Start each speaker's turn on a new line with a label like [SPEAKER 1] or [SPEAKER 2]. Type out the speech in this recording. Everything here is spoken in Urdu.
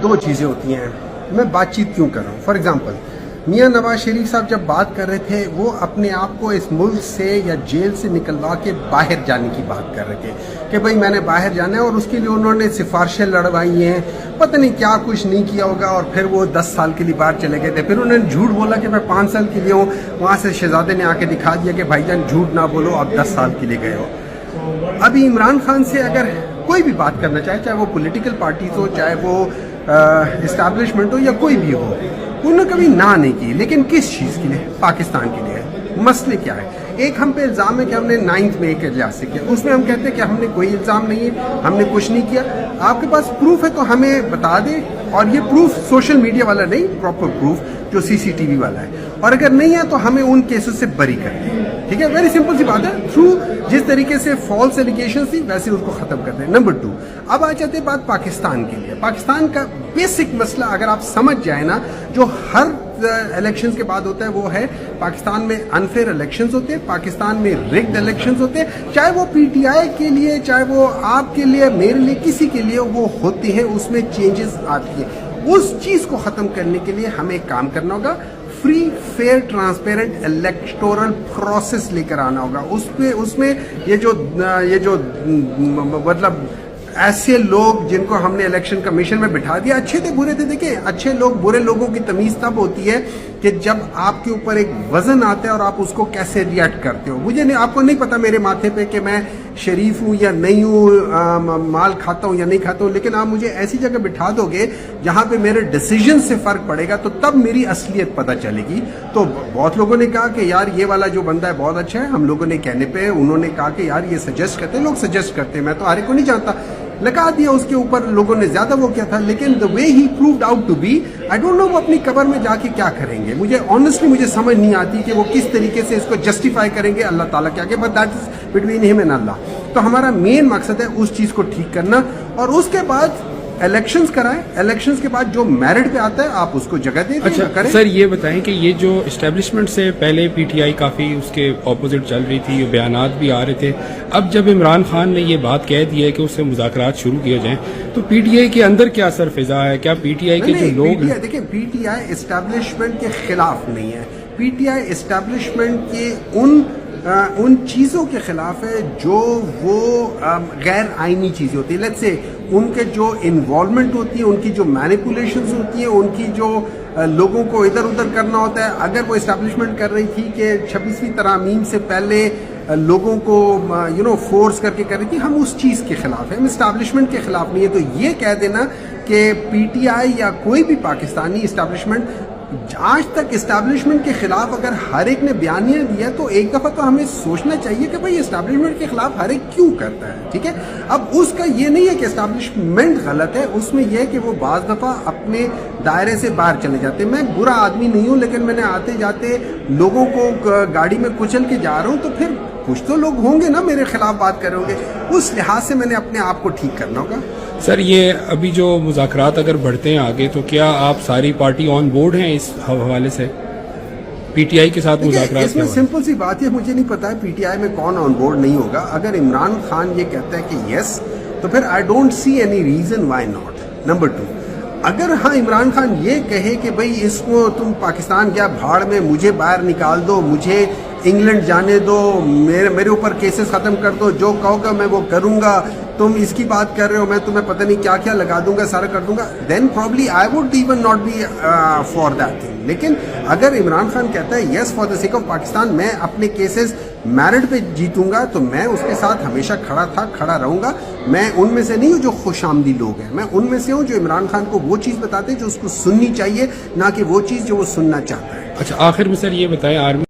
[SPEAKER 1] دو چیزیں ہوتی ہیں. میں بات چیت کیوں کر رہا ہوں؟ فار ایگزامپل میاں نواز شریف صاحب جب بات کر رہے تھے وہ اپنے آپ کو اس ملک سے یا جیل سے نکلوا کے باہر جانے کی بات کر رہے تھے کہ بھائی میں نے باہر جانا ہے، اور اس کے لیے انہوں نے سفارشیں لڑوائی ہیں، پتہ نہیں کیا کچھ نہیں کیا ہوگا، اور پھر وہ 10 سال کے لیے باہر چلے گئے تھے. پھر انہوں نے جھوٹ بولا کہ میں 5 سال کے لیے ہوں، وہاں سے شہزادے نے آ کے دکھا دیا کہ بھائی جان جھوٹ نہ بولو، آپ 10 سال کے لیے گئے ہو. ابھی عمران خان سے اگر کوئی بھی بات کرنا چاہے، چاہے وہ پولیٹیکل پارٹیز ہو، چاہے وہ اسٹیبلشمنٹ ہو یا کوئی بھی ہو، انہوں نے کبھی نہ نہیں کی. لیکن کس چیز کے لیے؟ پاکستان کے لیے. مسئلے کیا ہے؟ ایک ہم پہ الزام ہے کہ ہم نے 9th میں ایک اجلاس سے کیا، اس میں ہم کہتے ہیں کہ ہم نے کوئی الزام نہیں ہے، ہم نے کچھ نہیں کیا. آپ کے پاس پروف ہے تو ہمیں بتا دیں، اور یہ پروف سوشل میڈیا والا نہیں، پراپر پروف جو CCTV والا ہے. اور اگر نہیں ہے تو ہمیں ان کیسز سے بری کر دیں. ٹھیک ہے، ویری سمپل سی بات ہے. تھرو جس طریقے سے فالس ایلیگیشن تھی ویسے اس کو ختم کر دیں. نمبر 2، اب آ جاتے بات پاکستان کے لیے. پاکستان کا بیسک مسئلہ اگر آپ سمجھ جائیں نا، جو ہر الیکشنز کے بعد ہوتا ہے وہ ہے پاکستان میں انفیئر الیکشنز ہوتے ہیں، پاکستان میں ریگڈ الیکشنز ہوتے ہیں، چاہے وہ PTI کے لیے، چاہے وہ آپ کے لیے، میرے لیے، کسی کے لیے وہ ہوتے ہیں، اس میں چینجز آتی ہیں. اس چیز کو ختم کرنے کے لیے ہمیں کام کرنا ہوگا. Free fair transparent electoral process لے کر آنا ہوگا. اس میں یہ جو مطلب ایسے لوگ جن کو ہم نے الیکشن کمیشن میں بٹھا دیا، اچھے تھے برے تھے، دیکھیں اچھے لوگ برے لوگوں کی تمیز تب ہوتی ہے کہ جب آپ کے اوپر ایک وزن آتا ہے اور آپ اس کو کیسے ریئیکٹ کرتے ہو. مجھے نہیں، آپ کو نہیں پتا میرے ماتھے پہ کہ میں شریف ہوں یا نہیں ہوں، مال کھاتا ہوں یا نہیں کھاتا ہوں، لیکن آپ مجھے ایسی جگہ بٹھا دو گے جہاں پہ میرے ڈیسیجن سے فرق پڑے گا تو تب میری اصلیت پتہ چلے گی. تو بہت لوگوں نے کہا کہ یار یہ والا جو بندہ ہے بہت اچھا ہے، ہم لوگوں نے کہنے پہ انہوں نے کہا کہ یار یہ سجیسٹ کرتے ہیں، لوگ سجیسٹ کرتے ہیں، میں تو ہر ایک کو نہیں جانتا، لگا دیا اس کے اوپر، لوگوں نے زیادہ وہ کیا تھا. لیکن the way he proved out to be, I don't know وہ اپنی قبر میں جا کے کیا کریں گے. مجھے honestly مجھے سمجھ نہیں آتی کہ وہ کس طریقے سے اس کو جسٹیفائی کریں گے اللہ تعالیٰ کے آگے. but that is between him and Allah. تو ہمارا مین مقصد ہے اس چیز کو ٹھیک کرنا، اور اس کے بعد الیکشنز کرائیں. الیکشنز کے بعد جو میرٹ پہ آتا ہے آپ اس کو جگہ دیں.
[SPEAKER 2] اچھا سر، یہ بتائیں کہ یہ جو اسٹیبلشمنٹ سے پہلے PTI کافی اس کے اپوزٹ چل رہی تھی، بیانات بھی آ رہے تھے، اب جب عمران خان نے یہ بات کہہ دی ہے کہ اس سے مذاکرات شروع کیے جائیں، تو PTI کے اندر کیا سر فضا ہے؟ کیا PTI کے جو لوگ ہیں؟
[SPEAKER 1] دیکھیں PTI اسٹیبلشمنٹ کے خلاف نہیں ہے. PTI اسٹیبلشمنٹ کے ان چیزوں کے خلاف ہے جو وہ غیر آئینی چیزیں ہوتی ہیں. لیٹس سے ان کے جو انوالومنٹ ہوتی ہے، ان کی جو مینیپولیشنز ہوتی ہیں، ان کی جو لوگوں کو ادھر ادھر کرنا ہوتا ہے. اگر وہ اسٹیبلشمنٹ کر رہی تھی کہ 26ویں ترامیم سے پہلے لوگوں کو فورس کر کے کر رہی تھی، ہم اس چیز کے خلاف ہیں، ہم اسٹیبلشمنٹ کے خلاف نہیں ہے. تو یہ کہہ دینا کہ PTI یا کوئی بھی پاکستانی اسٹیبلشمنٹ آج تک اسٹیبلشمنٹ کے خلاف اگر ہر ایک نے بیانیہ دیا تو ایک دفعہ تو ہمیں سوچنا چاہیے کہ بھائی اسٹیبلشمنٹ کے خلاف ہر ایک کیوں کرتا ہے. ٹھیک ہے، اب اس کا یہ نہیں ہے کہ اسٹیبلشمنٹ غلط ہے، اس میں یہ ہے کہ وہ بعض دفعہ اپنے دائرے سے باہر چلے جاتے ہیں. میں برا آدمی نہیں ہوں، لیکن میں نے آتے جاتے لوگوں کو گاڑی میں کچل کے جا رہا ہوں، تو پھر کچھ تو لوگ ہوں گے نا میرے خلاف بات کر رہے ہوں گے. اس لحاظ سے میں نے اپنے آپ کو ٹھیک کرنا ہوگا.
[SPEAKER 2] سر یہ ابھی جو مذاکرات اگر بڑھتے ہیں آگے، تو کیا آپ ساری پارٹی آن بورڈ ہیں اس حوالے سے PTI کے ساتھ مذاکرات؟
[SPEAKER 1] اس میں سمپل سی بات ہے، مجھے نہیں پتا ہے PTI میں کون آن بورڈ نہیں ہوگا. اگر عمران خان یہ کہتا ہے کہ یس، تو پھر I don't see any reason why not. Number 2، اگر ہاں عمران خان یہ کہے کہ بھئی اس کو تم پاکستان کیا بھاڑ میں، مجھے باہر نکال دو، مجھے انگلینڈ جانے دو، میرے اوپر کیسز ختم کر دو، جو کہو گا میں وہ کروں گا، تم اس کی بات کر رہے ہو، میں تمہیں پتہ نہیں کیا کیا لگا دوں گا، سارا کر دوں گا، then probably I would even not be for that thing. لیکن اگر عمران خان کہتا ہے yes for the sake of Pakistan میں اپنے کیسز میرٹ پہ جیتوں گا، تو میں اس کے ساتھ ہمیشہ کھڑا تھا، کھڑا رہوں گا. میں ان میں سے نہیں ہوں جو خوش آمدی لوگ ہیں، میں ان میں سے ہوں جو عمران خان کو وہ چیز بتاتے ہیں جو اس کو سننی چاہیے، نہ کہ وہ چیز جو وہ سننا چاہتا ہے.
[SPEAKER 2] اچھا آخر میں سر یہ بتائیں، آرمی